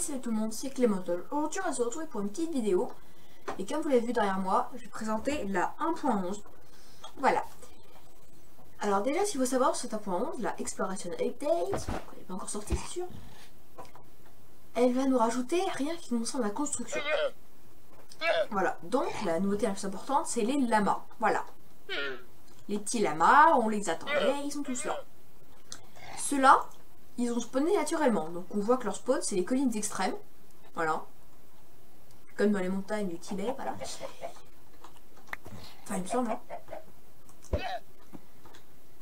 salut tout le monde, c'est Clémentol. Aujourd'hui on va se retrouver pour une petite vidéo. Et comme vous l'avez vu derrière moi, je vais présenter la 1.11. Voilà. Alors déjà, s'il faut savoir, cette 1.11, la Exploration Update, elle n'est pas encore sortie, c'est sûr. Elle va nous rajouter rien qui concerne la construction. Voilà, donc la nouveauté la plus importante, c'est les lamas. Voilà. Les petits lamas, on les attendait, ils sont tous là. Ceux-là, ils ont spawné naturellement. Donc on voit que leur spawn, c'est les collines extrêmes. Voilà. Comme dans les montagnes du Tibet, voilà. Enfin, il me semble. Hein.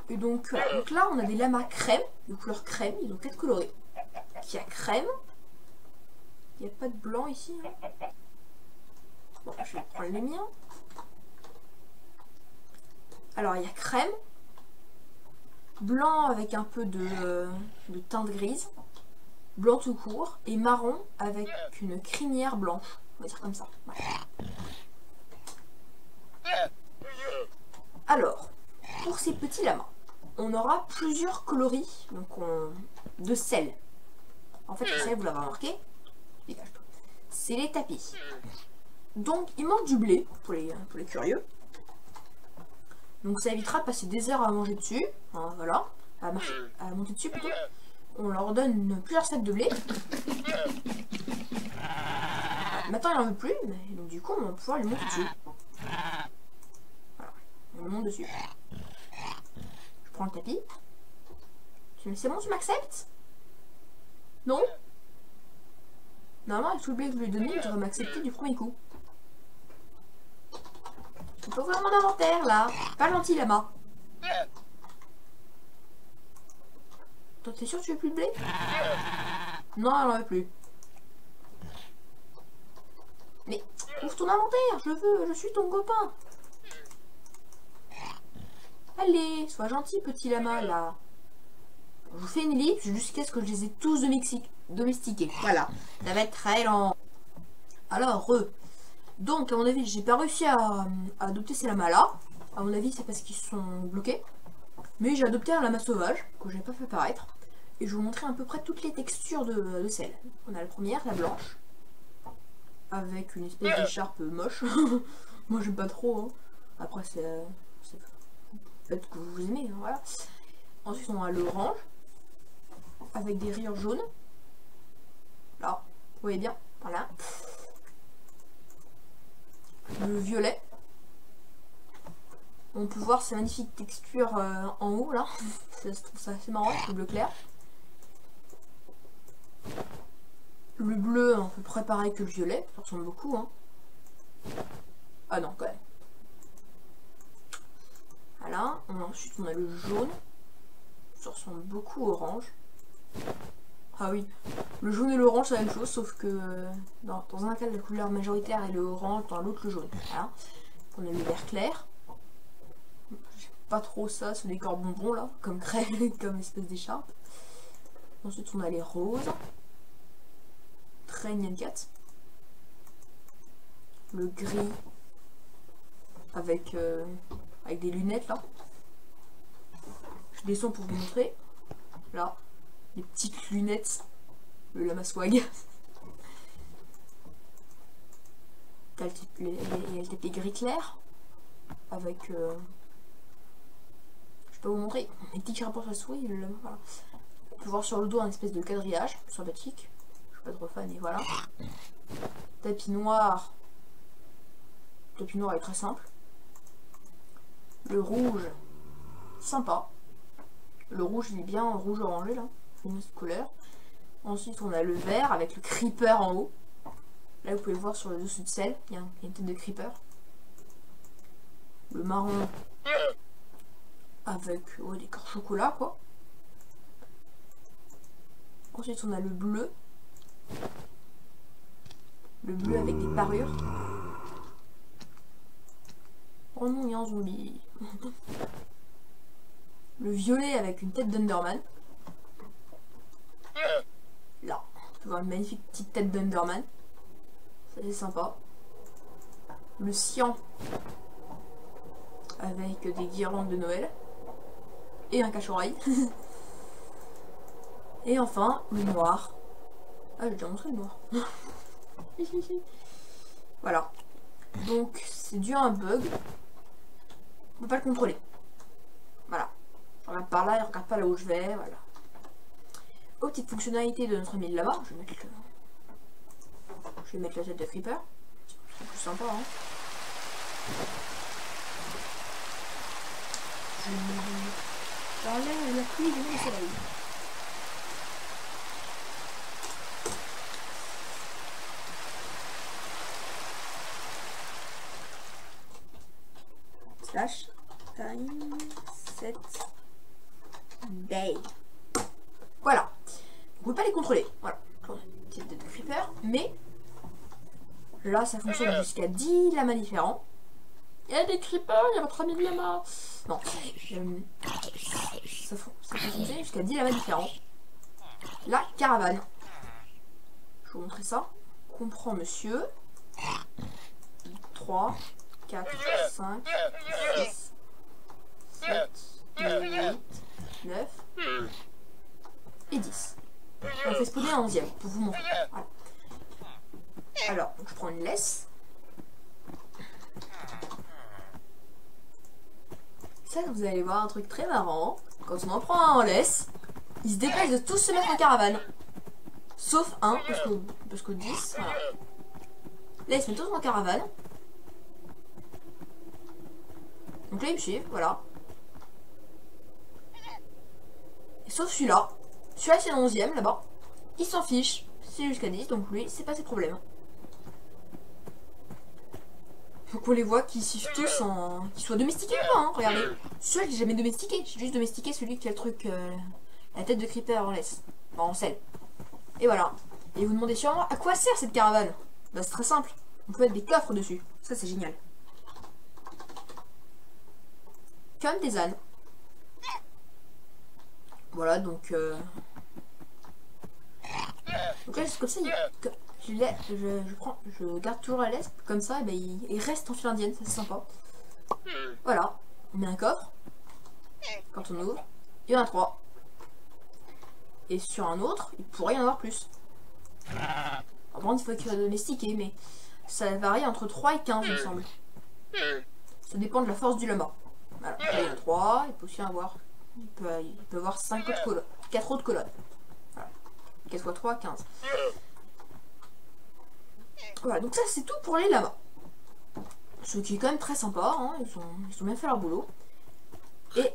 Et donc, voilà. Donc là, on a des lamas crème, de couleur crème. Ils ont 4 colorés. Il y a crème. Il n'y a pas de blanc ici. Hein. Bon, je vais prendre les miens. Alors, il y a crème. Blanc avec un peu de teinte grise. Blanc tout court. Et marron avec une crinière blanche. On va dire comme ça. Voilà. Alors, pour ces petits lamas, on aura plusieurs coloris donc de sel. En fait, le sel, vous l'avez remarqué, c'est les tapis. Donc, il manque du blé pour les curieux. Donc, ça évitera de passer des heures à manger dessus. Hein, voilà, à monter dessus plutôt. On leur donne plusieurs sacs de blé. Maintenant, il n'en veut plus, mais donc du coup, on va pouvoir les monter dessus. Voilà, on le monte dessus. Je prends le tapis. C'est bon, tu m'acceptes? Non? Normalement, avec tout le blé que je lui ai donné, il devrait m'accepter du premier coup. Il faut voir mon inventaire, là. Pas gentil, lama. Toi, t'es sûr que tu veux plus de blé? Non, elle n'en veut plus. Mais ouvre ton inventaire, je suis ton copain. Allez, sois gentil, petit lama, là. Je vous fais une ellipse jusqu'à ce que je les ai tous domestiqués. Voilà, ça va être très lent. Alors, donc, à mon avis, j'ai pas réussi à adopter ces lamas-là. À mon avis, c'est parce qu'ils sont bloqués. Mais j'ai adopté un lama sauvage, que j'ai pas fait paraître. Et je vais vous montrer à peu près toutes les textures de sel. On a la première, la blanche. Avec une espèce d'écharpe moche. Moi j'aime pas trop. Hein. Après c'est peut-être que vous aimez. Hein, voilà. Ensuite on a l'orange. Avec des rayures jaunes. Là, vous voyez bien. Voilà. Le violet. On peut voir ces magnifiques textures en haut là. Je trouve ça assez marrant, le bleu clair. Le bleu, à peu près pareil que le violet, ça ressemble beaucoup. Hein. Ah non, quand même. Voilà. Ensuite, on a le jaune. Ça ressemble beaucoup au orange. Ah oui, le jaune et l'orange, c'est la même chose, sauf que dans un cas, la couleur majoritaire est le orange, dans l'autre, le jaune. Voilà. On a le vert clair. J'aime pas trop ça, ce décor bonbon là, comme crème, comme espèce d'écharpe. Ensuite, on a les roses. Très Nyan Cat. Le gris avec des lunettes là. Je descends pour vous montrer. Là, les petites lunettes. Le lama swag. Il y a le tapis gris clair. Avec je peux vous montrer les petits rapports à la souris. Le lama, voilà. On peut voir sur le dos un espèce de quadrillage sympathique. Pas trop fan et voilà. Tapis noir. Le tapis noir est très simple. Le rouge, sympa. Le rouge il est bien rouge orangé là, une couleur. Ensuite on a le vert avec le creeper en haut. Là vous pouvez le voir sur le dessus de sel, il y a une tête de creeper. Le marron avec des corps chocolat quoi. Ensuite on a le bleu. Le bleu avec des parures. Oh non, il y a un zombie. Le violet avec une tête d'Underman. Là, on peut voir une magnifique petite tête d'Underman. Ça c'est sympa. Le cyan avec des guirlandes de Noël. Et un cache-oreille. Et enfin, le noir Ah, j'ai déjà montré le noir. Voilà. Donc, c'est dû à un bug. On peut pas le contrôler. Voilà. Je regarde par là, il regarde pas là où je vais, voilà. Aux petites fonctionnalités de notre ami de là-bas, je vais mettre la tête de creeper. C'est plus sympa, hein. J'enlève la pluie et le soleil. Slash time set day. Voilà. On peut pas les contrôler. Voilà. On a une petite tête de creeper, mais là ça fonctionne jusqu'à 10 lamas différents. Il y a des creepers, il y a votre ami de lama. Non. Ça fonctionne jusqu'à 10 lamas différents. La caravane. Je vais vous montrer ça. Comprend monsieur. 3, 4, 5, 6, 7, 8, 9 et 10. On fait spawner un 11e pour vous montrer. Voilà. Alors, je prends une laisse. Ça, vous allez voir un truc très marrant. Quand on en prend un en laisse, ils se dépêchent de tous se mettre en caravane. Sauf un, parce que 10, voilà. Là, ils se mettent tous en caravane. Donc là, ils me suivent, voilà. Et sauf celui-là. Celui-là, c'est le 11e, là-bas. Il s'en fiche. C'est jusqu'à 10, donc lui, c'est pas ses problèmes. Faut qu'on les voit qui suivent tous en... Qu'ils soient domestiqués ou pas, hein, regardez. Celui-là, je l'ai jamais domestiqué. J'ai juste domestiqué celui qui a le truc... la tête de creeper en laisse. Enfin, en sel. Et voilà. Et vous demandez sûrement à quoi sert cette caravane. Bah, c'est très simple. On peut mettre des coffres dessus. Ça, c'est génial. Comme des ânes. Voilà, donc... Donc là, c'est comme ça, je garde toujours la laisse, comme ça, et ben, il reste en file indienne, ça c'est sympa. Voilà, on met un coffre, quand on ouvre, il y en a 3. Et sur un autre, il pourrait y en avoir plus. Bon, il faut qu'il soit domestiqué, mais ça varie entre 3 et 15, il me semble. Ça dépend de la force du lama. Voilà, là, il y en a 3, il peut aussi en avoir, il peut avoir 5 autres colonnes, 4 autres colonnes. Voilà, 4 x 3, 15. Voilà, donc ça c'est tout pour les lamas. Ce qui est quand même très sympa, hein, ils ont bien fait leur boulot. Et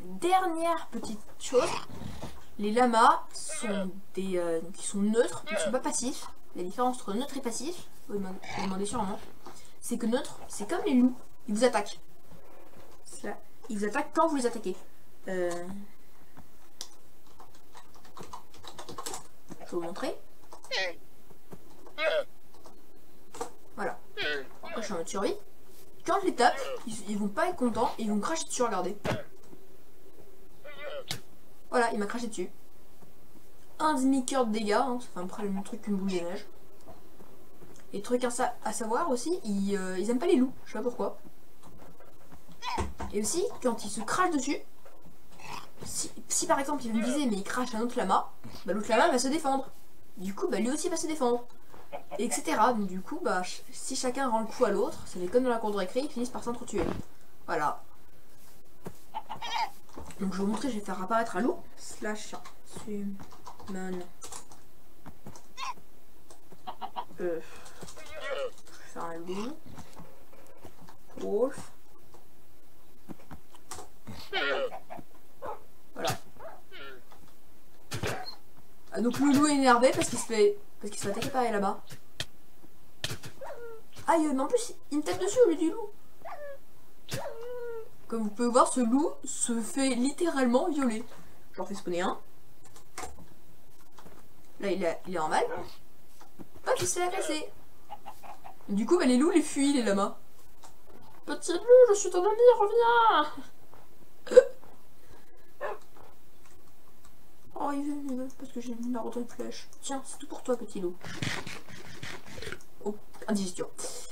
dernière petite chose, les lamas sont qui sont neutres, ils ne sont pas passifs. La différence entre neutre et passif, vous me demandez sûrement, c'est que neutre, c'est comme les loups, ils vous attaquent. Ils vous attaquent quand vous les attaquez. Je vais vous montrer. Voilà. Après, je suis en mode survie. Quand je les tape, ils vont pas être contents et ils vont cracher dessus, regardez. Voilà, il m'a craché dessus. Un demi-cœur de dégâts, hein, ça fait à peu près le même truc qu'une boule de neige. Et truc à savoir aussi, ils aiment pas les loups, je sais pas pourquoi. Et aussi, quand ils se crachent dessus, si par exemple il veut me viser mais il crache un autre lama, bah, l'autre lama va se défendre. Du coup, bah, lui aussi va se défendre. Etc. Donc du coup, bah, si chacun rend le coup à l'autre, ça fait comme dans la cour de récré, ils finissent par s'entretuer. Voilà. Donc je vais vous montrer, je vais faire apparaître un loup. Slash summon. Je vais faire un loup. Wolf. Voilà. Ah, donc le loup est énervé parce qu'il se fait attaquer par les là-bas. Aïe, mais en plus il me tape dessus au lieu du loup. Comme vous pouvez voir, ce loup se fait littéralement violer. J'en fais spawner un. Là il est en mal. Hop, il se fait agresser. Du coup, bah, les loups les fuient, les lamas. Petit loup, je suis ton ami, reviens. Oh, il veut parce que j'ai une marre de flèche. Tiens, c'est tout pour toi, petit loup. Oh, indigestion.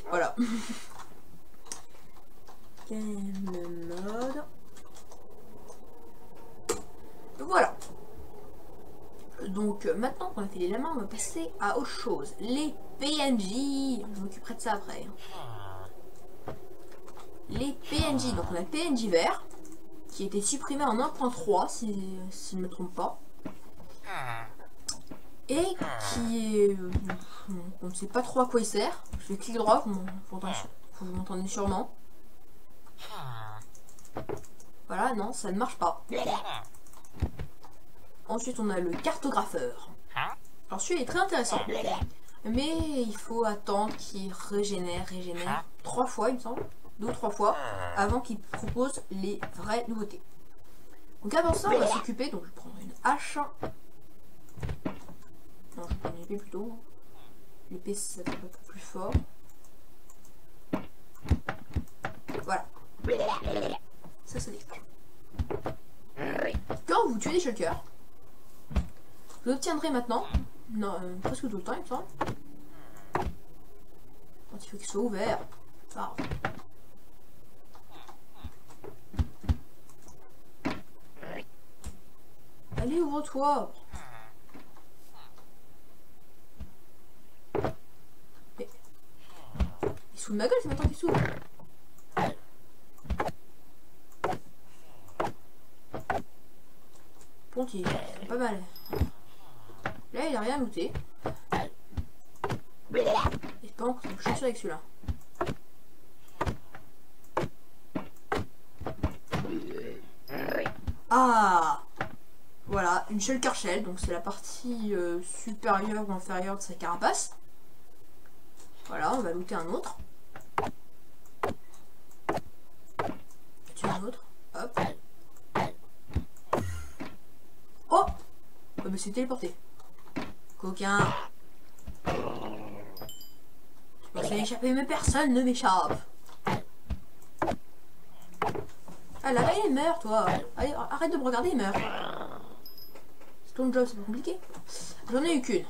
Voilà. Game mode. Voilà. Donc maintenant qu'on a fait les lamas, on va passer à autre chose. Les PNJ. Je m'occuperai de ça après. Les PNJ. Donc on a le PNJ vert, qui a été supprimé en 1.3, si je ne me trompe pas. Et qui est... on ne sait pas trop à quoi il sert. Je fais clic droit, vous m'entendez sûrement. Voilà, non, ça ne marche pas. Ensuite, on a le cartographeur. Alors celui-là est très intéressant. Mais il faut attendre qu'il régénère 3 fois, il me semble. 2 ou 3 fois, avant qu'il propose les vraies nouveautés. Donc avant ça, on va s'occuper. Donc je vais prendre une hache. Non, je vais prendre une épée plutôt. L'épée, c'est un peu plus fort. Voilà. Ça dégage. Quand vous tuez des shulkers, vous obtiendrez maintenant, non, presque tout le temps, il me semble. Quand il faut qu'il soit ouvert. Ah. Allez, ouvre-toi. Mais... il se fout de ma gueule, c'est maintenant qu'il s'ouvre. Pontier, pas mal. Là, il a rien looté. Espérons que ça me chaussure avec celui-là. Ah! Voilà, une shulker shell, donc c'est la partie supérieure ou inférieure de sa carapace. Voilà, on va looter un autre. Tu un autre. Hop. Oh! Oh, mais c'est téléporté. Coquin. Je pensais échapper, mais personne ne m'échappe. Ah là, il meurt, toi. Allez, arrête de me regarder, il meurt. C'est ton job, c'est pas compliqué. J'en ai eu qu'une.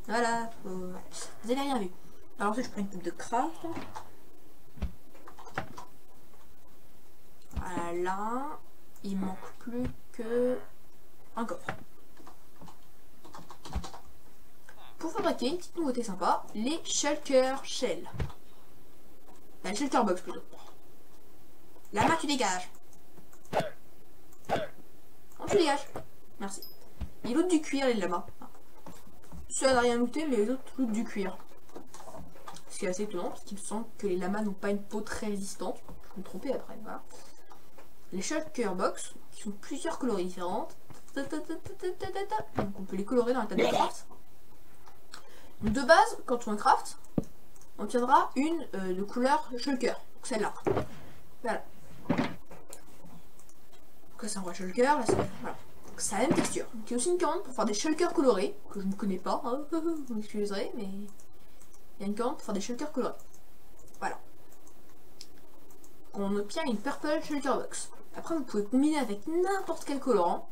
Voilà. Vous avez rien vu. Alors ensuite, je prends une coupe de craft. Voilà. Il manque plus que un coffre. Pour fabriquer une petite nouveauté sympa, les shulker shell. La shulker box plutôt. La main, tu dégages. Oh, tu dégages. Merci. Il loot du cuir, les lamas. Ceux-là n'a rien looté, mais les autres lootent du cuir. Ce qui est assez étonnant, parce qu'il me semble que les lamas n'ont pas une peau très résistante. Je vais me tromper après, voilà. Les shulker box, qui sont plusieurs coloris différentes. Donc on peut les colorer dans la table de craft. Donc de base, quand on craft, on obtiendra une de couleur shulker. Donc celle-là. Voilà. Donc là c'est un vrai shulker, là c'est... voilà. Donc ça a la même texture. Donc il y a aussi une commande pour faire des shulkers colorés, que je ne connais pas, hein. Vous m'excuserez, mais... il y a une commande pour faire des shulkers colorés. Voilà. On obtient une purple shulker box. Après vous pouvez combiner avec n'importe quel colorant.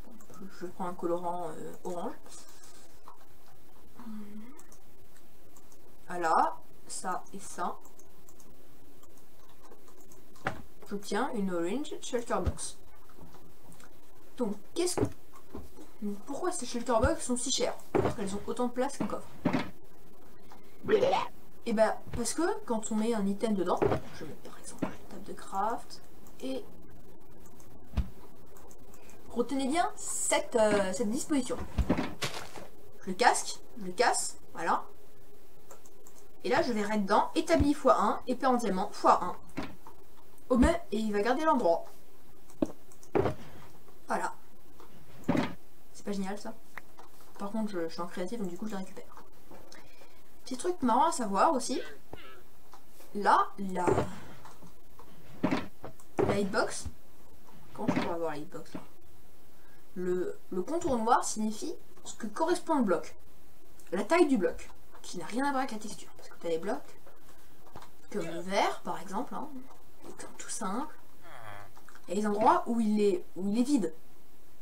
Je prends un colorant orange. Voilà, ça et ça. J'obtiens une orange shulker box. Donc, pourquoi ces shulker box sont si chères? Parce qu'elles ont autant de place qu'un coffre. Et bah, parce que quand on met un item dedans, je mets par exemple une table de craft et retenez bien cette disposition. Je le casse, voilà. Et là, je verrai dedans établi x1, épée en diamant x1. Au même, et il va garder l'endroit. Voilà. C'est pas génial ça. Par contre, je suis en créatif, donc du coup, je le récupère. Petit truc marrant à savoir aussi. Là, la hitbox. Comment je pourrais avoir la hitbox là? Le contour noir signifie ce que correspond le bloc. La taille du bloc. Qui n'a rien à voir avec la texture. Parce que tu as des blocs comme le vert par exemple, hein, comme tout simple. Il y a des endroits où il est vide.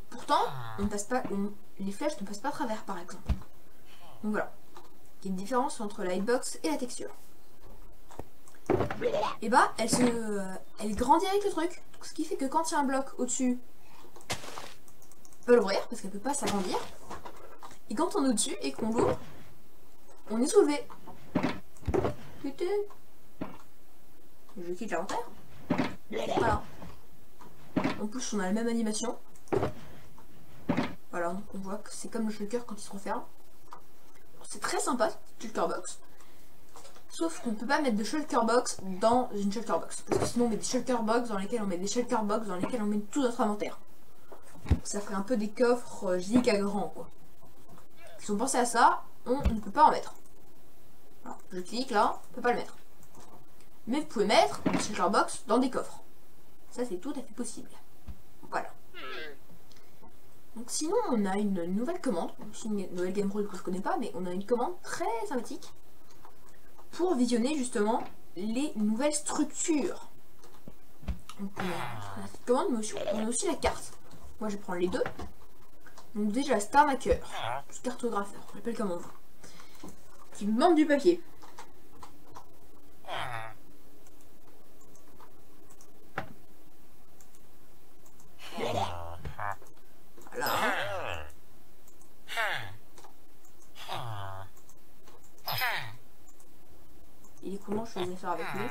Pourtant, on ne passe pas, les flèches ne passent pas à travers par exemple. Donc voilà. Il y a une différence entre la hitbox et la texture. Et bah elle grandit avec le truc. Ce qui fait que quand il y a un bloc au-dessus pas l'ouvrir parce qu'elle peut pas s'agrandir. Et quand on est au-dessus et qu'on l'ouvre, on est soulevé. Je quitte l'inventaire. Voilà. En plus, on a la même animation. Voilà, donc on voit que c'est comme le shulker quand il se referme. C'est très sympa, shulker box. Sauf qu'on ne peut pas mettre de shulker box dans une shulker box. Parce que sinon on met des shulker box dans lesquels on met des shulker box dans lesquels on met tout notre inventaire. Donc ça ferait un peu des coffres giga grands quoi. Ils sont pensés à ça, on ne peut pas en mettre. Alors, je clique là, on ne peut pas le mettre. Mais vous pouvez mettre des shulker box dans des coffres. Ça c'est tout à fait possible. Voilà. Donc sinon on a une nouvelle commande, c'est une nouvelle game rule que je connais pas, mais on a une commande très sympathique pour visionner justement les nouvelles structures. Donc on a cette commande, mais on a aussi la carte. Moi je vais prendre les deux. Donc déjà Star Maker, cartographeur, on l'appelle comme on veut, qui me demande du papier. Voilà. Il est comment je fais les affaires avec lui.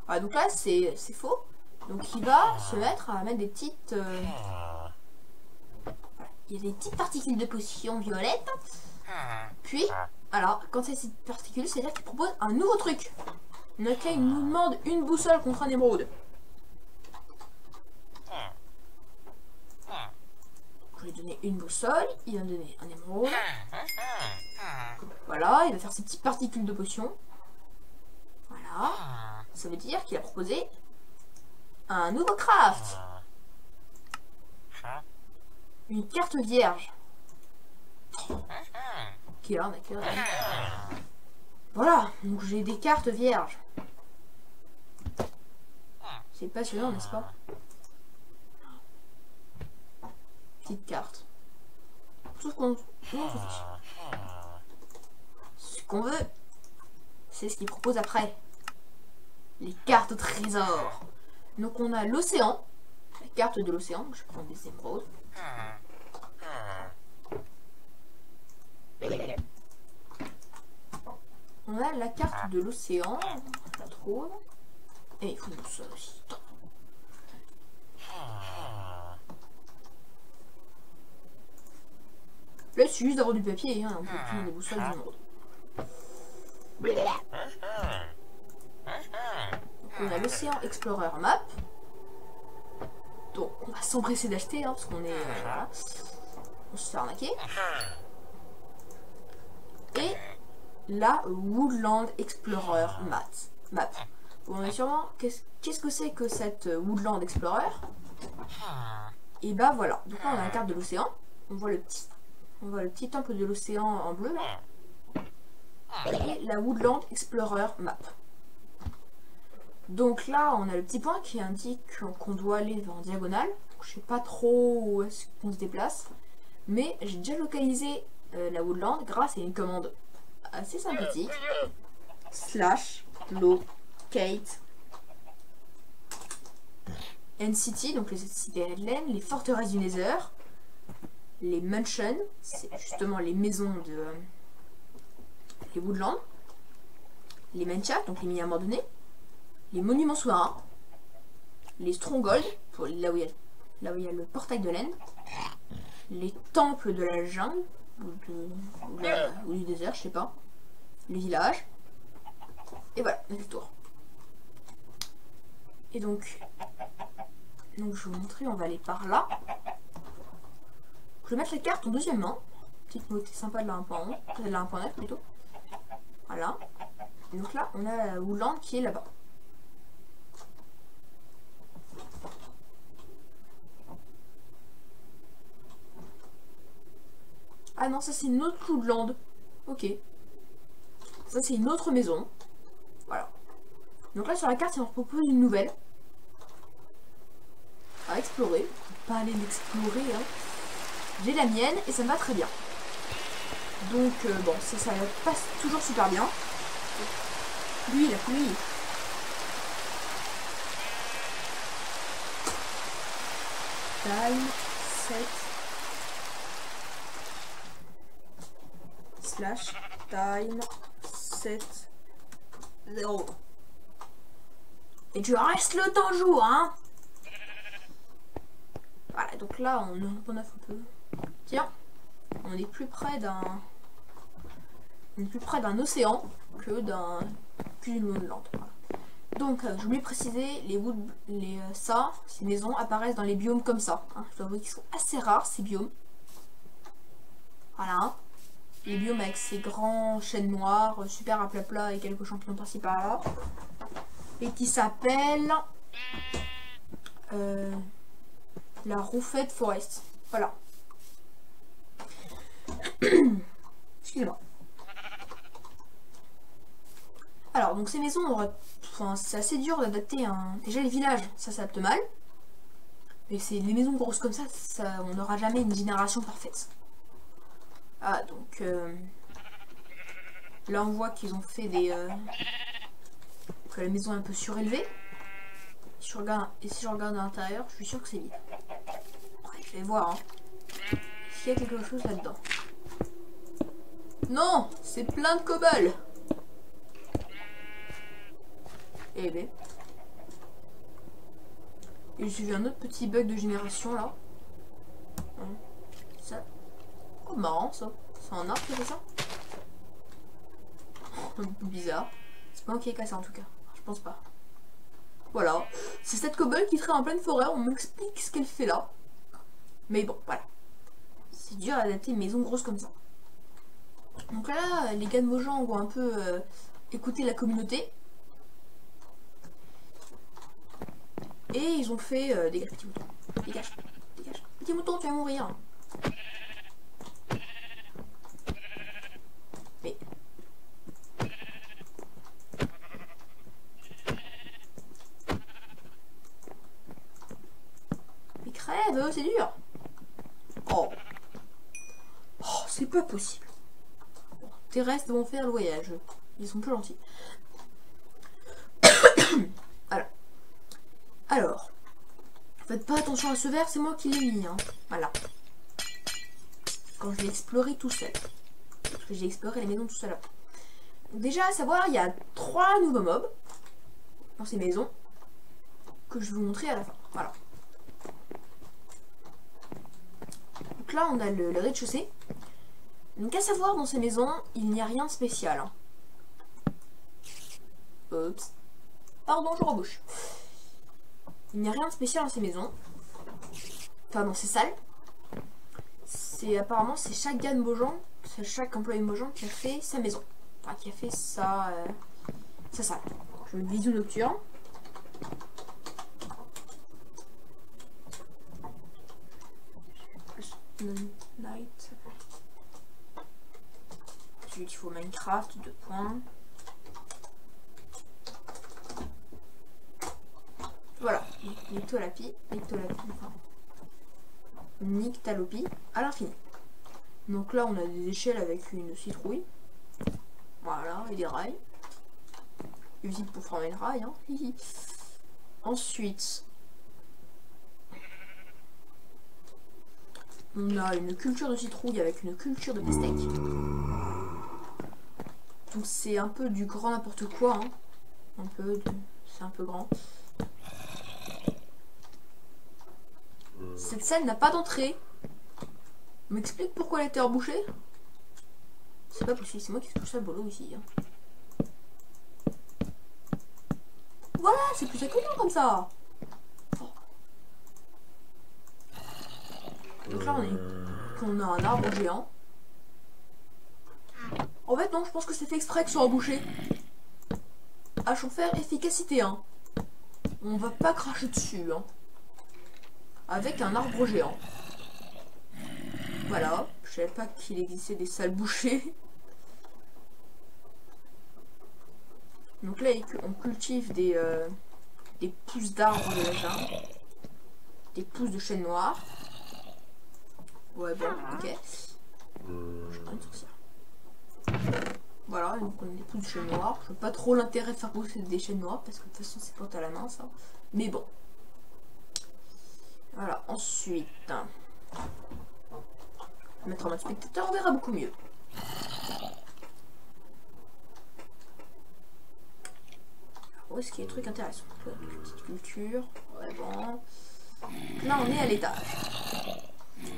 Voilà, donc là c'est faux. Donc il va se mettre à mettre des petites... voilà. Il y a des petites particules de potion violette. Puis, alors, quand c'est ces particules, c'est-à-dire qu'il propose un nouveau truc. Donc là, il nous demande une boussole contre un émeraude. Je lui ai donné une boussole, il va me donner un émeraude. Voilà, il va faire ses petites particules de potion. Voilà. Ça veut dire qu'il a proposé un nouveau craft. Une carte vierge. Ok, là, on a que... Voilà, donc j'ai des cartes vierges. C'est passionnant, n'est-ce pas? Petite carte. Sauf qu'on s'en fiche. Ce qu'on veut, c'est ce qu'il propose après. Les cartes au trésor. Donc on a l'océan. La carte de l'océan. Je prends des émeraudes. On a la carte de l'océan. On la trouve. Et il faut une boussole aussi. Là, il suffit juste d'avoir du papier, hein, on peut plus des boussoles d'émeraude. On a l'Océan Explorer Map. Donc, on va s'empresser d'acheter, hein, parce qu'on est... voilà. On se fait arnaquer. Et la Woodland Explorer Map. Bon, mais sûrement, qu'est-ce que c'est que cette Woodland Explorer? Et bah voilà. Donc là, on a la carte de l'océan. On voit le petit temple de l'océan en bleu là. Et la Woodland Explorer Map. Donc là, on a le petit point qui indique qu'on doit aller en diagonale. Je sais pas trop où est-ce qu'on se déplace. Mais j'ai déjà localisé la Woodland grâce à une commande assez sympathique. /locate N-City, donc les cités Headland, les forteresses du Nether, les mansions, c'est justement les maisons de les Woodlands, les Manchas, donc les mines abandonnées, les monuments sous-marins, les strongholds, pour là où il y a le portail de l'End, les temples de la jungle, ou du désert, je sais pas, les villages, et voilà, on a fait le tour. Et donc je vais vous montrer, on va aller par là. Je vais mettre la carte en deuxième main. Petite nouveauté sympa de la 1.11, de la 1.9 plutôt. Voilà. Et donc là, on a la Woodland qui est là-bas. Ah non, ça c'est une autre Woodland. Ok. Ça c'est une autre maison. Voilà. Donc là sur la carte, il en propose une nouvelle. À explorer. Pas aller l'explorer, hein. J'ai la mienne et ça me va très bien. Donc bon, ça passe toujours super bien. Lui, la pluie. time 7 slash time 7 0. Et tu restes le temps jour, hein. Voilà, donc là on a un peu. Tiens, on est plus près d'un océan que d'une lande. Voilà. Donc je voulais préciser, ces maisons apparaissent dans les biomes comme ça. Hein. Je dois avouer qu'ils sont assez rares ces biomes. Voilà. Les biomes avec ces grands chênes noirs, super à plat et quelques champignons par-ci par-là. Et qui s'appelle la Rougefed Forest. Voilà. Excusez-moi. Alors, donc ces maisons, c'est assez dur d'adapter déjà les villages, ça s'adapte mal. Mais c'est les maisons grosses comme ça, on n'aura jamais une génération parfaite. Ah, donc là on voit qu'ils ont fait que la maison est un peu surélevée. Si je regarde à l'intérieur, je suis sûre que c'est vide. Ouais, je vais voir hein, s'il y a quelque chose là-dedans. Non, c'est plein de cobble. Eh ben. Et j'ai vu un autre petit bug de génération là. Ça. Oh marrant ça. C'est un arbre qui fait ça. Un peu bizarre. C'est pas moi qui ai cassé en tout cas. Je pense pas. Voilà. C'est cette cobble qui traîne en pleine forêt. On m'explique ce qu'elle fait là. Mais bon, voilà. C'est dur à adapter une maison grosse comme ça. Donc là, les gars de Mojang vont un peu écouter la communauté. Et ils ont fait... dégage, petit mouton. Dégage. Petit mouton, tu vas mourir. Mais... Mais crève, c'est dur. Oh. Oh, c'est pas possible. Bon, terrestres vont faire le voyage. Ils sont plus gentils. Alors, faites pas attention à ce verre, c'est moi qui l'ai mis. Hein. Voilà. Quand je l'ai exploré tout seul. Parce que j'ai exploré la maison tout seul. Donc déjà, à savoir, il y a 3 nouveaux mobs dans ces maisons que je vais vous montrer à la fin. Voilà. Donc là, on a le rez-de-chaussée. Donc à savoir, dans ces maisons, il n'y a rien de spécial. Hein. Oups. Pardon, je rebouche. Il n'y a rien de spécial dans ces maisons. Enfin, dans ces salles. Apparemment, c'est chaque gars de Mojang, c'est chaque employé de Mojang qui a fait sa maison. Enfin, qui a fait sa salle. Je vais mettre visu nocturne. Night. Ensuite, il faut Minecraft, 2 points. Voilà, Nyctalopie, enfin, Nyctalopie à l'infini. Donc là, on a des échelles avec une citrouille. Voilà, et des rails. Utile pour former le rail. Hein. Ensuite, on a une culture de citrouille avec une culture de pastèque. Donc c'est un peu du grand n'importe quoi. Hein. C'est un peu grand. Cette salle n'a pas d'entrée. On m'explique pourquoi elle a été rebouchée? C'est pas possible, c'est moi qui fais tout ça le boulot ici. Hein. Voilà, c'est plus accueillant comme ça. Oh. Donc là on a un arbre géant. En fait non, je pense que c'est fait exprès que ce soit rebouché. Hache en fer, efficacité 1. On va pas cracher dessus. Hein. Avec un arbre géant. Voilà, je savais pas qu'il existait des salles bouchées. Donc là, on cultive des pousses d'arbres de la jungle. Des pousses de chêne noir. Ouais, bon, ok. Voilà, donc on a des pousses de chêne noir. Je vois pas trop l'intérêt de faire pousser des chênes noirs parce que de toute façon, c'est pas à la main ça. Mais bon. Voilà, ensuite, mettre en mode spectateur, on verra beaucoup mieux. Où est-ce qu'il y a des trucs intéressants? Petite culture, ouais bon. Là on est à l'étage.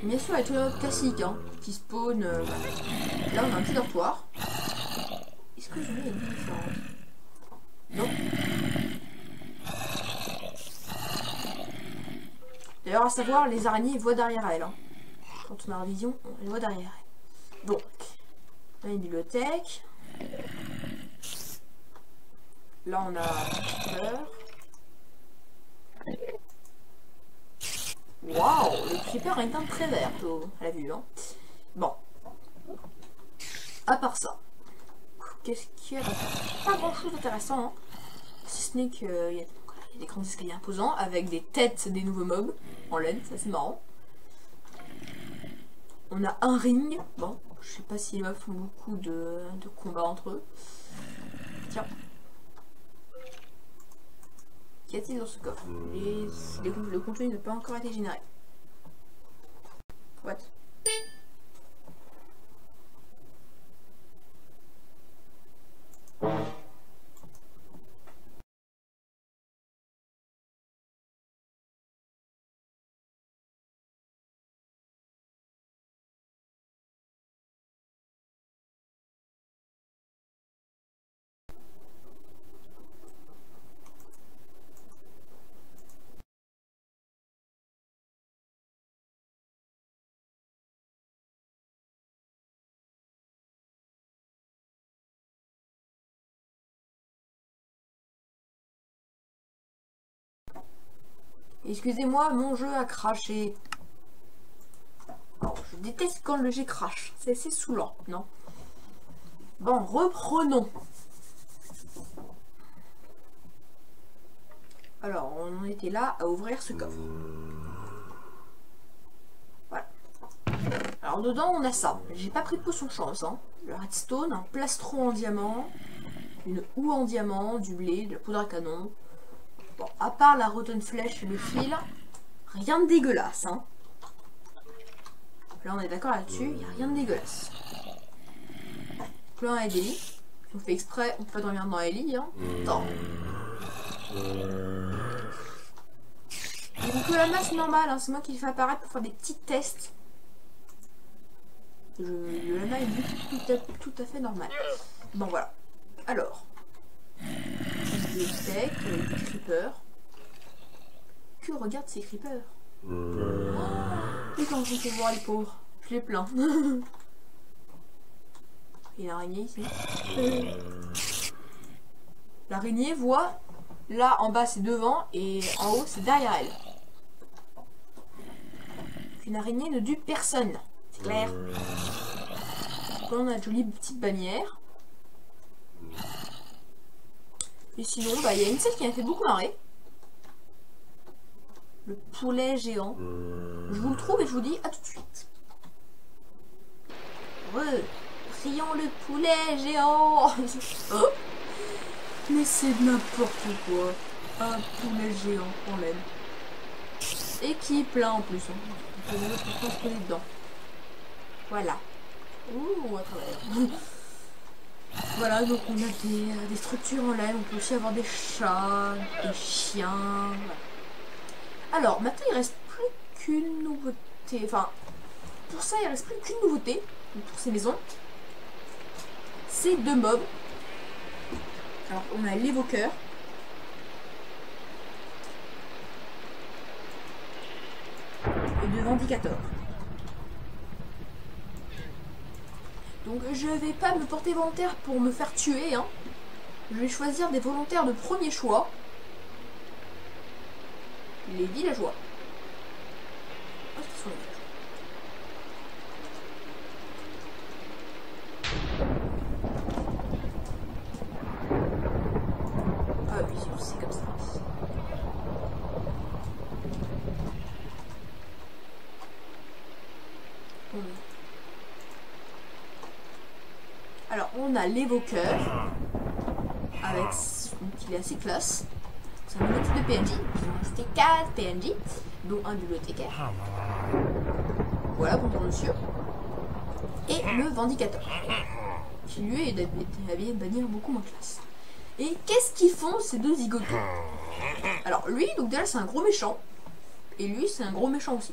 Bien sûr, il y a tout le classique hein, qui spawn. Là on a un petit dortoir. Est-ce que je mets une différente? Non. D'ailleurs, à savoir, les araignées voient derrière elle. Hein. Quand on a en vision, on les voit derrière elle. Donc, là, une bibliothèque. Là, on a un creeper. Waouh, le creeper a une teinte très verte à la vue. Hein. Bon. À part ça, qu'est-ce qu'il y a? Pas grand chose d'intéressant. Hein. Si ce n'est qu'il y a des grands escaliers imposants avec des têtes des nouveaux mobs en laine, ça c'est marrant. On a un ring. Bon, je sais pas si les mobs font beaucoup de combats entre eux. Tiens. Qu'y a-t-il dans ce coffre? Le contenu n'a pas encore été généré. What? Excusez-moi, mon jeu a craché. Alors, je déteste quand le jeu crache. C'est assez saoulant, non? Bon, reprenons. Alors, on en était là à ouvrir ce coffre. Voilà. Alors, dedans, on a ça. J'ai pas pris de potion chance. Hein. Le redstone, un plastron en diamant, une houe en diamant, du blé, de la poudre à canon. Bon, à part la rotten flèche et le fil, rien de dégueulasse. Hein. Là, on est d'accord là-dessus, il n'y a rien de dégueulasse. Donc là, on a des lits. Si on fait exprès, on peut dormir dans les lits. Hein. Attends. Donc la masse normale, hein, c'est moi qui le fais apparaître pour faire des petits tests. Le lama est tout à fait normal. Bon, voilà. Alors. Bibliothèque, des creepers. Que regarde ces creepers? Et quand je peux voir les pauvres, je les plains. Il y a une araignée ici. L'araignée voit, là en bas c'est devant et en haut c'est derrière elle. Une araignée ne dupe personne, c'est clair. Donc là on a une jolie petite bannière. Et sinon, bah, il y a une scène qui m'a fait beaucoup marrer. Le poulet géant. Je vous le trouve et je vous dis à tout de suite. Prions le poulet géant. Oh, mais c'est n'importe quoi. Un poulet géant, on l'aime. Et qui est plein en plus. On peut se poser dedans. Voilà. Ouh, à travers. Voilà, donc on a des structures en laine. On peut aussi avoir des chats, des chiens. Voilà. Alors, maintenant, il reste plus qu'une nouveauté. Enfin, pour ça, il reste plus qu'une nouveauté pour ces maisons. C'est 2 mobs. Alors, on a l'évoqueur. Et 2 Vindicator. Donc, je vais pas me porter volontaire pour me faire tuer. Hein. Je vais choisir des volontaires de premier choix. Les villageois. Où est-ce qu'ils sont les villageois? Ah oui, c'est comme ça. Alors, on a l'évoqueur. Avec. Donc, il est assez classe. C'est un nouveau type de PNJ. Ils ont ajouté 4 PNJ, dont un bibliothécaire. Voilà, bonjour monsieur. Et le Vindicateur, qui lui est habillé de manière beaucoup moins classe. Et qu'est-ce qu'ils font ces deux zigotos? Alors lui, donc déjà c'est un gros méchant. Et lui c'est un gros méchant aussi.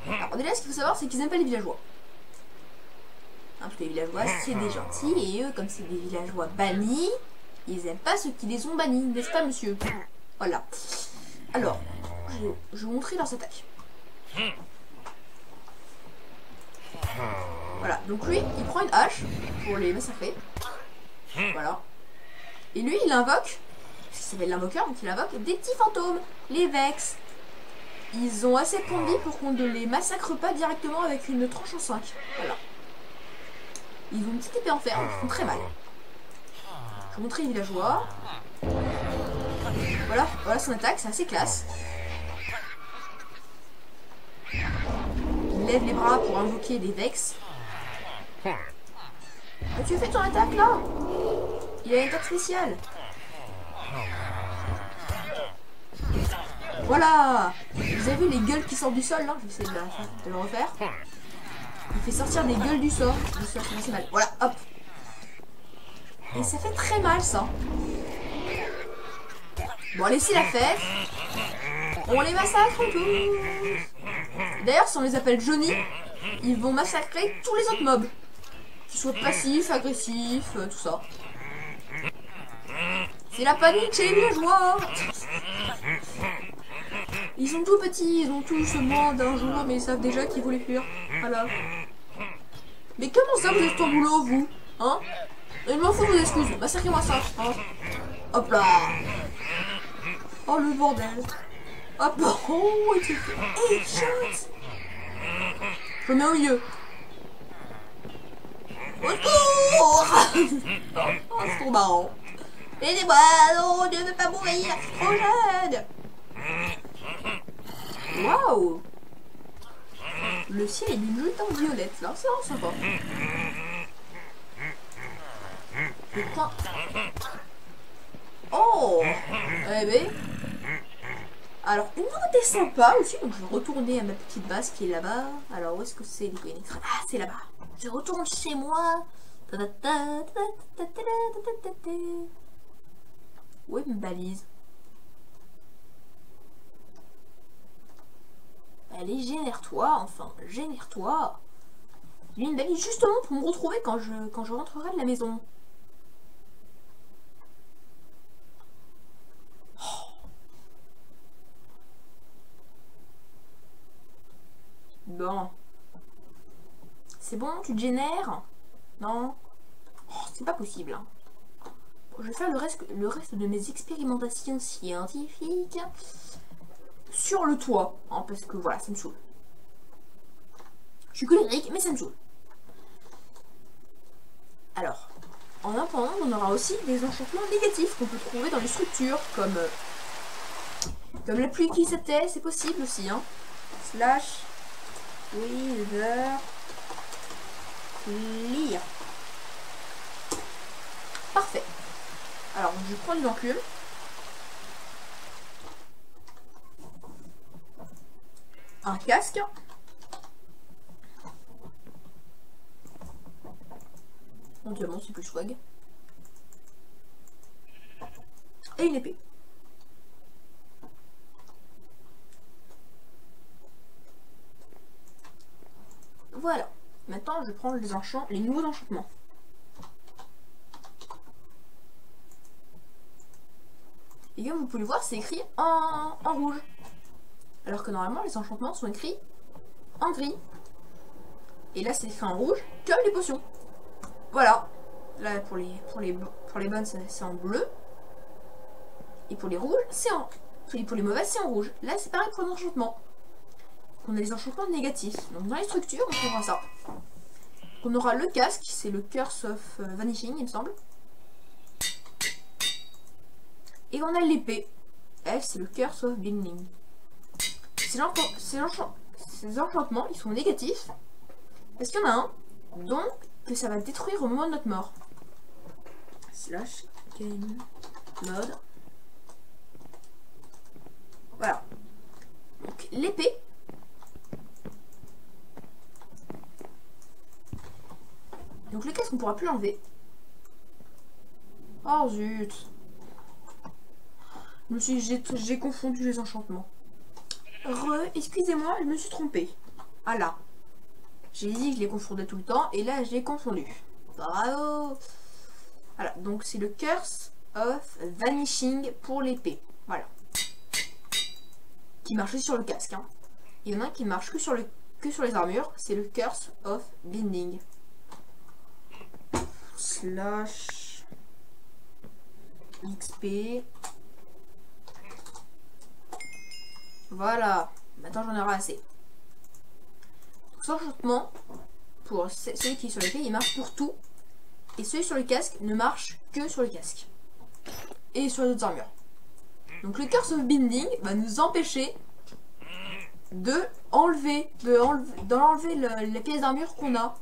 Alors déjà ce qu'il faut savoir c'est qu'ils n'aiment pas les villageois. Hein, parce que les villageois c'est des gentils et eux comme c'est des villageois bannis, ils n'aiment pas ceux qui les ont bannis, n'est-ce pas monsieur? Voilà. Alors, je vais vous montrer leurs attaques. Voilà, donc lui il prend une hache pour les massacrer. Voilà. Et lui il invoque, ça s'appelle l'invoqueur, donc il invoque des petits fantômes, les Vex. Ils ont assez de points de vie pour qu'on ne les massacre pas directement avec une tranche en 5. Voilà. Ils ont une petite épée en fer, ils font très mal. Je vais vous montrer les villageois. Voilà, voilà son attaque, c'est assez classe. Il lève les bras pour invoquer des Vex. Tu fais ton attaque là? Il a une attaque spéciale. Voilà. Vous avez vu les gueules qui sortent du sol là? Je vais essayer de le refaire. Il fait sortir des gueules du sol. C'est mal. Voilà, hop. Et ça fait très mal ça. Bon, allez, c'est la fête. On les massacre tous. D'ailleurs, si on les appelle Johnny, ils vont massacrer tous les autres mobs. Qu'ils soient passifs, agressifs, tout ça. C'est la panique chez les villageois. Ils sont tout petits, ils ont tous moins d'un jour, mais ils savent déjà qu'il faut les fuir. Voilà. Mais comment ça vous êtes en boulot, vous? Hein? Je m'en fous de vos excuses. Massacrez-moi ça. Hein? Hop là. Oh le bordel. Hop. Oh, il s'est fait headshot. Je le mets au milieu. Au secours. Oh, c'est trop marrant. Aidez-moi, non, je ne veux pas mourir, je suis trop jeune. Waouh. Le ciel est d'une jolie teinte violette, là, c'est vraiment sympa. Putain. Oh. Eh ben. Alors, une nouveauté sympa aussi, donc je vais retourner à ma petite base qui est là-bas. Alors, où est-ce que c'est les coins? Ah, c'est là-bas. Je retourne chez moi. Où est ma balise? Allez, génère-toi, enfin, génère-toi. J'ai une balise justement pour me retrouver quand je rentrerai de la maison. Bon. C'est bon, tu te génères? Non? Oh, c'est pas possible. Hein. Bon, je vais faire le reste de mes expérimentations scientifiques sur le toit. Hein, parce que voilà, ça me saoule. Je suis colérique, mais ça me saoule. Alors, en attendant, on aura aussi des enchantements négatifs qu'on peut trouver dans les structures, comme la pluie qui s'était, c'est possible aussi. Hein. Slash Wither Clear. Parfait. Alors, je prends une enclume. Un casque. Éventuellement, c'est plus swag. Et une épée. Voilà. Maintenant, je prends les nouveaux enchantements. Et comme vous pouvez le voir, c'est écrit en rouge. Alors que normalement, les enchantements sont écrits en gris. Et là, c'est écrit en rouge, comme les potions. Voilà. Là, pour les bonnes, c'est en bleu. Et pour les rouges, c'est en... Et pour les mauvaises, c'est en rouge. Là, c'est pareil pour les enchantements. On a les enchantements négatifs. Donc, dans les structures, on trouvera ça. On aura le casque, c'est le Curse of Vanishing, il me semble. Et on a l'épée. Elle, c'est le Curse of Binding. Ces enchantements, ils sont négatifs. Parce qu'il y en a un, donc, que ça va détruire au moment de notre mort. Slash game mode donc l'épée. Donc le casque, on pourra plus l'enlever. Oh zut. J'ai confondu les enchantements. Excusez-moi, je me suis trompée. Ah là. J'ai dit que je les confondais tout le temps et là je les confondu. Bravo. Voilà, donc c'est le Curse of Vanishing pour l'épée. Voilà. Qui marche aussi sur le casque. Hein. Il y en a un qui marche que sur les armures. C'est le Curse of Binding. Slash XP. Voilà. Maintenant j'en aurai assez. Donc cet enchantement, pour celui qui est sur l'épée, il marche pour tout. Et celui sur le casque ne marche que sur le casque. Et sur les autres armures. Donc le Curse of Binding va nous empêcher d'enlever les pièces d'armure qu'on a.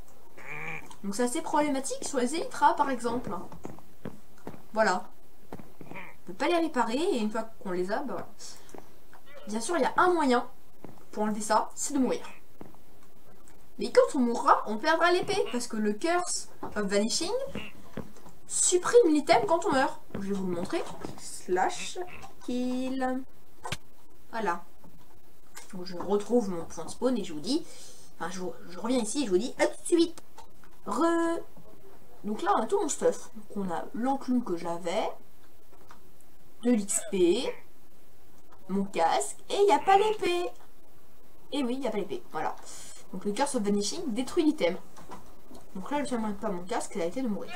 Donc c'est assez problématique sur les élytras par exemple. Voilà. On peut pas les réparer et une fois qu'on les a, bah voilà. Bien sûr, il y a un moyen pour enlever ça, c'est de mourir. Mais quand on mourra, on perdra l'épée parce que le Curse of Vanishing supprime l'item quand on meurt. Je vais vous le montrer. Slash kill. Voilà. Donc je retrouve mon point de spawn et je vous dis, enfin je reviens ici et je vous dis à tout de suite. Donc là on a tout mon stuff. Donc on a l'enclume que j'avais, de l'XP, mon casque et il n'y a pas l'épée. Et oui, il n'y a pas l'épée. Voilà. Donc le Curse of Vanishing détruit l'item. Donc là, je ne pas mon casque, ça a été de mourir.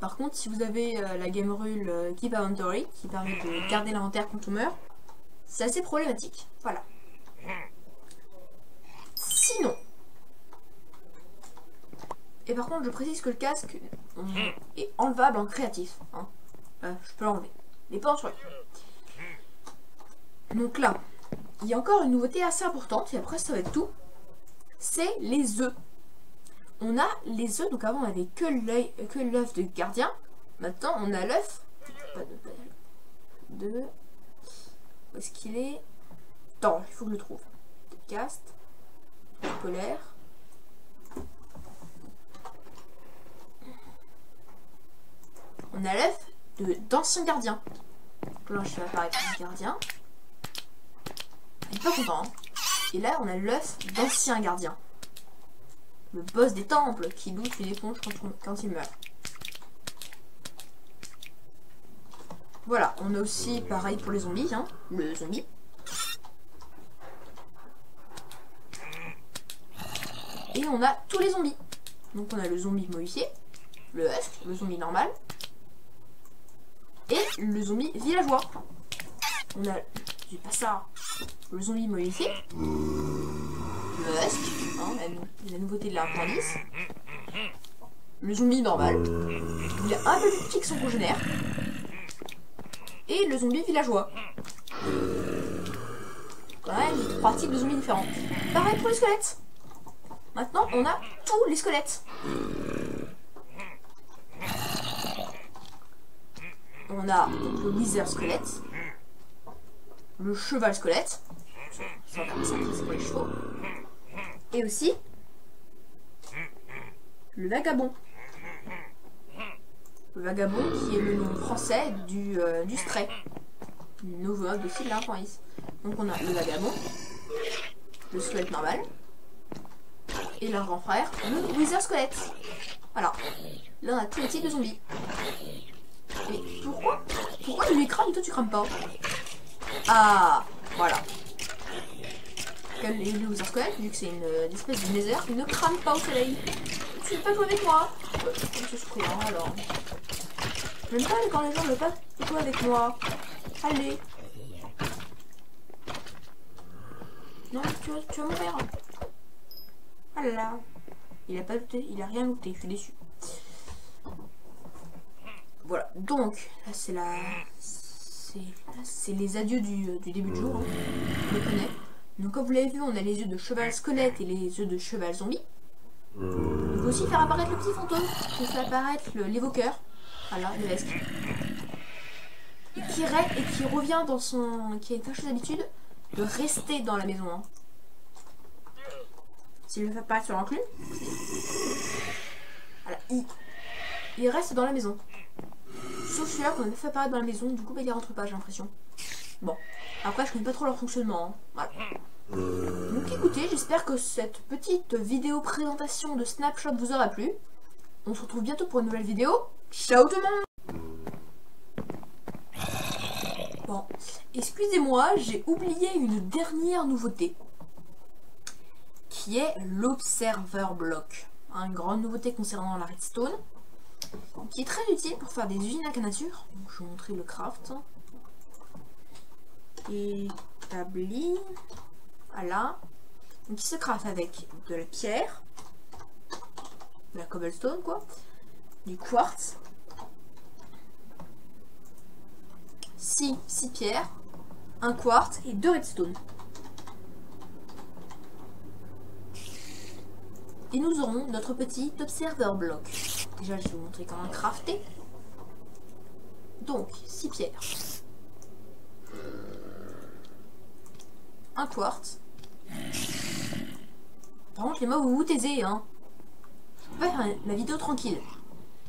Par contre, si vous avez la game rule Keep Inventory, qui permet de garder l'inventaire quand on meurt, c'est assez problématique. Voilà. Sinon. Et par contre, je précise que le casque est enlevable en créatif. Hein. Je peux l'enlever. Mais pas en survie. Donc là, il y a encore une nouveauté assez importante, et après ça va être tout. C'est les œufs. On a les œufs, donc avant on avait que l'œuf de gardien. Maintenant on a l'œuf. Où est-ce qu'il est? Attends, il faut que je le trouve. Cast. Polaire. On a l'œuf d'ancien gardien. Là je vais apparaître le gardien. Il est pas content. Hein. Et là on a l'œuf d'ancien gardien. Le boss des temples qui doute une éponge quand il meurt. Voilà, on a aussi pareil pour les zombies, hein, le zombie. Et on a tous les zombies. Donc on a le zombie modifié, le husk, le zombie normal, et le zombie villageois. On a, j'ai pas ça, le zombie modifié, le husk, hein, la nouveauté de l'appendice, le zombie normal, il est un peu plus petit que son congénère, et le zombie villageois. Quand même, 3 types de zombies différents. Pareil pour les squelettes. Maintenant, on a tous les squelettes. On a donc le wizard squelette, le cheval squelette, ça c'est pour les chevaux, et aussi le vagabond. Le vagabond qui est le nom français du stray, du nouveau mode aussi de l'Arpentis. Donc on a le vagabond, le squelette normal, et leur grand frère, le wizard squelette. Voilà. Là on a tous les types de zombies. Et pourquoi lui crame et toi tu crames pas? Ah, voilà. Le wizard squelette, vu que c'est une espèce de nether, il ne crame pas au soleil. Tu veux pas jouer avec moi? Je suis criant alors. J'aime pas quand les gens ne veulent pas jouer avec moi. Allez. Non, tu vas mourir. Ah là là. Il a pas looté, il a rien looté, je suis déçu. Voilà, donc là c'est les adieux du début de jour, hein. On les connaît. Donc comme vous l'avez vu, on a les yeux de cheval squelette et les yeux de cheval zombie. On peut aussi faire apparaître le petit fantôme, on fait apparaître l'évoqueur, voilà, le vesque. Et qui revient dans son... qui a une fâcheuse habitude de rester dans la maison. Hein. Si je le fais apparaître sur l'enclume, voilà, il reste dans la maison. Sauf celui-là qu'on a fait apparaître dans la maison, du coup bah, il rentre pas, j'ai l'impression. Bon, après je connais pas trop leur fonctionnement. Hein. Voilà. Donc écoutez, j'espère que cette petite vidéo présentation de Snapshot vous aura plu. On se retrouve bientôt pour une nouvelle vidéo. Ciao tout le monde! Bon, excusez-moi, j'ai oublié une dernière nouveauté. Qui est l'Observer Block. Une grande nouveauté concernant la redstone. Qui est très utile pour faire des usines à cannature. Donc, je vais vous montrer le craft. Établi. Voilà. Donc il se craft avec de la pierre. De la cobblestone quoi. Du quartz. 6 pierres. Un quartz et 2 redstone. Et nous aurons notre petit observer block. Déjà, je vais vous montrer comment crafter. Donc, 6 pierres. Un quartz. Par contre, les mobs, vous vous taisez, hein. Je peux faire ma vidéo tranquille.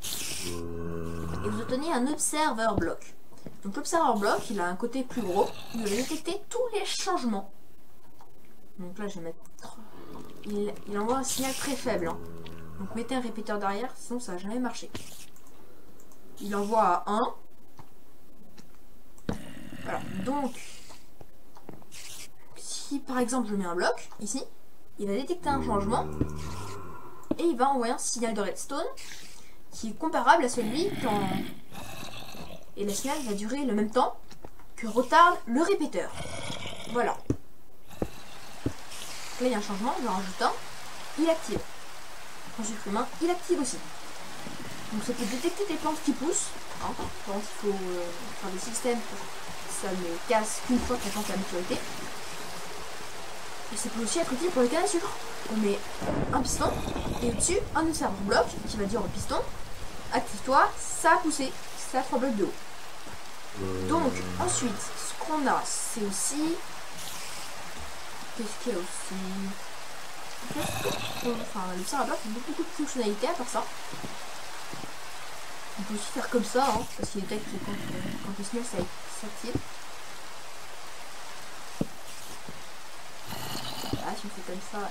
Et vous obtenez un observer block. Donc, l'observer block, il a un côté plus gros. Il va détecter tous les changements. Donc là, je vais mettre... Il envoie un signal très faible. Hein. Donc mettez un répéteur derrière, sinon ça va jamais marcher. Il envoie à 1. Voilà. Donc, si par exemple je mets un bloc, ici, il va détecter un changement. Et il va envoyer un signal de redstone qui est comparable à celui quand... Et le signal va durer le même temps que retarde le répéteur. Voilà. Là il y a un changement, je rajoute un, il active. Quand je supprime un, il active aussi. Donc ça peut détecter des plantes qui poussent. Hein. Par contre, il faut faire des systèmes pour que ça ne casse qu'une fois que la plante est à maturité. Et ça peut aussi être utile pour les cannes à sucre. On met un piston et au-dessus un observer bloc qui va dire au piston active-toi, ça a poussé, ça a 3 blocs de haut. Donc ensuite, ce qu'on a, c'est aussi... Qu'est-ce qu'il y a aussi? Enfin, le serveur bloc a beaucoup de fonctionnalités à part ça. On peut aussi faire comme ça, hein, parce qu'il détecte quand le signal s'active. Voilà, si on fait comme ça,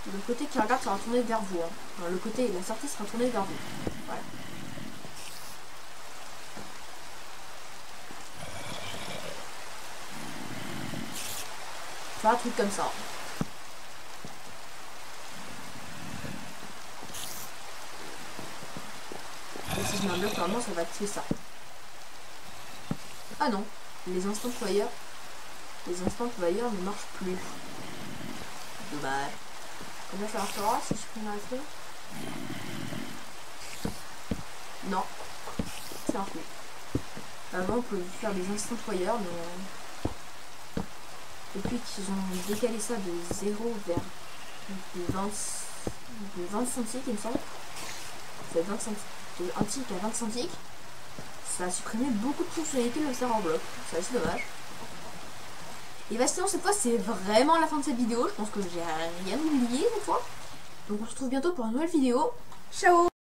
le côté qui regarde sera tourné vers vous. Hein. Enfin, le côté, la sortie sera tournée vers vous. Voilà. Faire un truc comme ça. Et si je mets un bloc, normalement ça va tuer ça. Ah non, les instant fire ne marchent plus. Dommage. Combien ça marchera si je prends la reste? Non, ça marche plus. Avant on pouvait faire des instant fire, mais depuis qu'ils ont décalé ça de 0 vers de 20 centiques, il me semble. C'est 20 centiques. De 1 tick à 25 ticks. Ça a supprimé beaucoup de fonctionnalités de l'observer block. C'est assez dommage. Et bah sinon cette fois c'est vraiment la fin de cette vidéo. Je pense que j'ai rien oublié cette fois. Donc on se retrouve bientôt pour une nouvelle vidéo. Ciao!